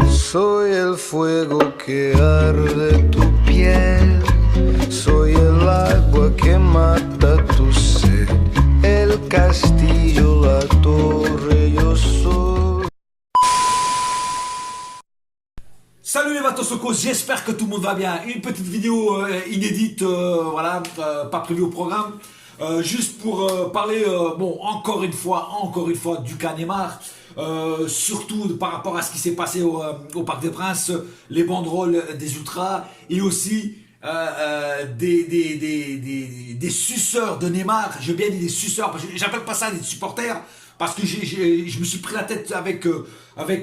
Soy el fuego que arde tu piel, soy el agua que mata tu sed, el castillo, la torre, yo soy. Salut les Vatosokos, j'espère que tout le monde va bien. Une petite vidéo inédite, voilà, pas prévue au programme. Juste pour parler, bon, encore une fois, du cas Neymar. Surtout par rapport à ce qui s'est passé au Parc des Princes, les banderoles des ultras et aussi des suceurs de Neymar. J'ai bien dit des suceurs, parce que j'appelle pas ça des supporters, parce que je me suis pris la tête avec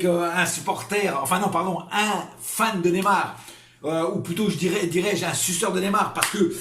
un supporter, enfin non pardon, un fan de Neymar, ou plutôt dirais-je un suceur de Neymar, parce que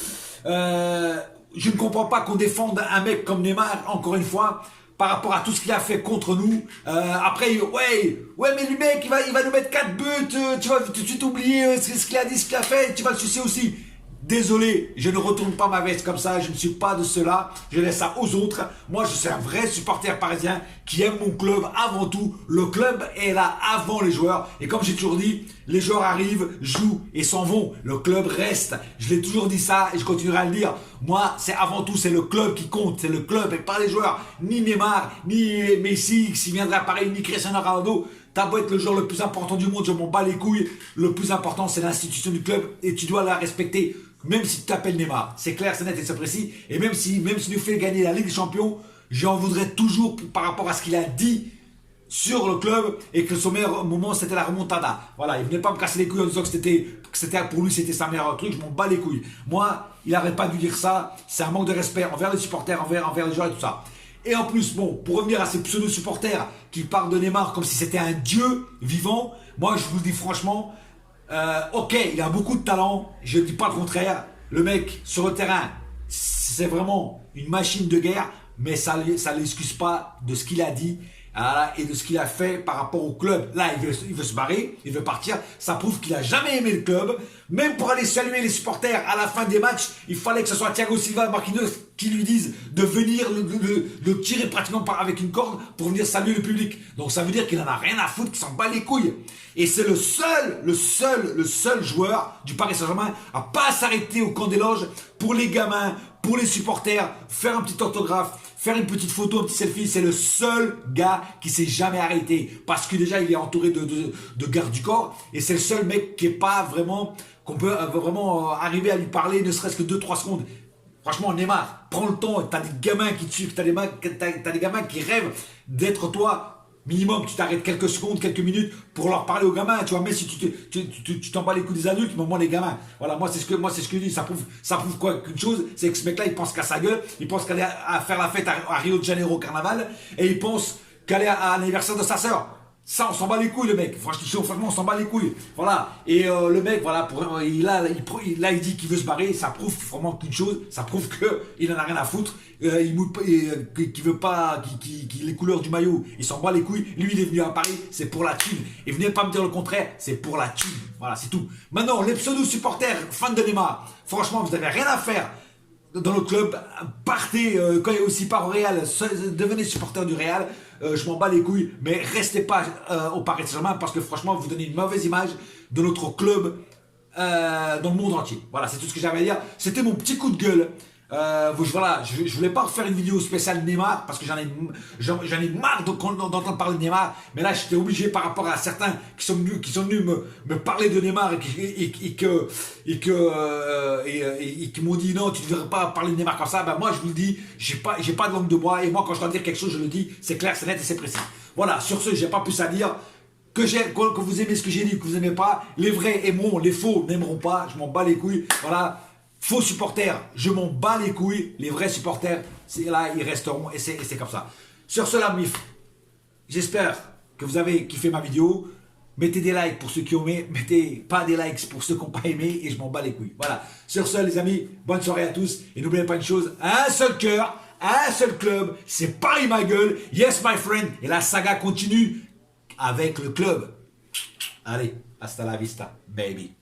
je ne comprends pas qu'on défende un mec comme Neymar, encore une fois, par rapport à tout ce qu'il a fait contre nous. Après, ouais, mais le mec, il va nous mettre 4 buts, tu vas tout de suite oublier ce qu'il a dit, ce qu'il a fait, tu vas le sucer aussi. Désolé, je ne retourne pas ma veste comme ça, je ne suis pas de cela, je laisse ça aux autres. Moi, je suis un vrai supporter parisien qui aime mon club avant tout. Le club est là avant les joueurs. Et comme j'ai toujours dit, les joueurs arrivent, jouent et s'en vont. Le club reste. Je l'ai toujours dit ça et je continuerai à le dire. Moi, c'est avant tout, c'est le club qui compte. C'est le club et pas les joueurs. Ni Neymar, ni Messi, s'il viendrait à Paris, ni Cristiano Ronaldo. T'as beau être le joueur le plus important du monde, je m'en bats les couilles. Le plus important, c'est l'institution du club et tu dois la respecter, même si tu t'appelles Neymar. C'est clair, c'est net et c'est précis. Et même si nous fait gagner la Ligue des Champions, j'en voudrais toujours par rapport à ce qu'il a dit sur le club et que son meilleur moment, c'était la remontada. Voilà, il venait pas me casser les couilles en disant que c'était pour lui, c'était sa meilleure truc. Je m'en bats les couilles. Moi, il n'arrête pas de lui dire ça. C'est un manque de respect envers les supporters, envers les joueurs et tout ça. Et en plus, bon, pour revenir à ces pseudo-supporters qui parlent de Neymar comme si c'était un dieu vivant, moi je vous le dis franchement, ok, il a beaucoup de talent, je ne dis pas le contraire. Le mec, sur le terrain, c'est vraiment une machine de guerre, mais ça ne l'excuse pas de ce qu'il a dit et de ce qu'il a fait par rapport au club. Là, il veut se barrer, il veut partir. Ça prouve qu'il n'a jamais aimé le club. Même pour aller saluer les supporters à la fin des matchs, il fallait que ce soit Thiago Silva et Marquinhos qui lui disent de venir le tirer pratiquement avec une corde pour venir saluer le public. Donc ça veut dire qu'il n'en a rien à foutre, qu'il s'en bat les couilles. Et c'est le seul joueur du Paris Saint-Germain à pas s'arrêter au camp des loges pour les gamins, pour les supporters, faire un petit autographe, faire une petite photo, un petit selfie. C'est le seul gars qui s'est jamais arrêté. Parce que déjà, il est entouré de gardes du corps. Et c'est le seul mec qui est pas vraiment, qu'on peut vraiment arriver à lui parler, ne serait-ce que 2-3 secondes. Franchement, Neymar, prends le temps. T'as des gamins qui te suivent, t'as des gamins qui rêvent d'être toi. Minimum, tu t'arrêtes quelques secondes, quelques minutes pour leur parler aux gamins. Tu vois, mais si tu t'en bats les coups des adultes, mais moi les gamins. Voilà, moi c'est ce que je dis. Ça prouve quoi qu'une chose, c'est que ce mec-là, il pense qu'à sa gueule, il pense qu'aller à faire la fête à Rio de Janeiro au carnaval, et il pense qu'aller à l'anniversaire de sa sœur. Ça, on s'en bat les couilles, le mec. Franchement, on s'en bat les couilles. Voilà. Et le mec, voilà, il dit qu'il veut se barrer. Ça prouve vraiment qu'une chose. Ça prouve qu'il en a rien à foutre. Qu'il veut pas, les couleurs du maillot, il s'en bat les couilles. Lui, il est venu à Paris, c'est pour la thune. Et venez pas me dire le contraire, c'est pour la thune. Voilà, c'est tout. Maintenant, les pseudo-supporters, fans de Neymar, franchement, vous n'avez rien à faire dans le club. Partez, quand il y a aussi part au Real, devenez supporter du Real. Je m'en bats les couilles, mais restez pas au Paris Saint-Germain parce que franchement, vous donnez une mauvaise image de notre club dans le monde entier. Voilà, c'est tout ce que j'avais à dire. C'était mon petit coup de gueule. Voilà, je voulais pas refaire une vidéo spéciale Neymar parce que j'en ai marre d'entendre parler de Neymar, mais là j'étais obligé par rapport à certains qui sont venus me parler de Neymar et qui m'ont dit non, tu ne devrais pas parler de Neymar comme ça. Ben moi je vous le dis, j'ai pas de langue de bois, et moi quand je dois dire quelque chose je le dis, c'est clair, c'est net et c'est précis. Voilà, sur ce, j'ai pas plus à dire. Que vous aimez ce que j'ai dit, que vous n'aimez pas, les vrais aimeront, les faux n'aimeront pas, je m'en bats les couilles. Voilà. Faux supporters, je m'en bats les couilles. Les vrais supporters, c'est là, ils resteront et c'est comme ça. Sur ce, la MIF, j'espère que vous avez kiffé ma vidéo. Mettez des likes pour ceux qui ont aimé, mettez pas des likes pour ceux qui n'ont pas aimé et je m'en bats les couilles. Voilà. Sur ce, les amis, bonne soirée à tous et n'oubliez pas une chose, un seul cœur, un seul club, c'est Paris ma gueule. Yes, my friend. Et la saga continue avec le club. Allez, hasta la vista, baby.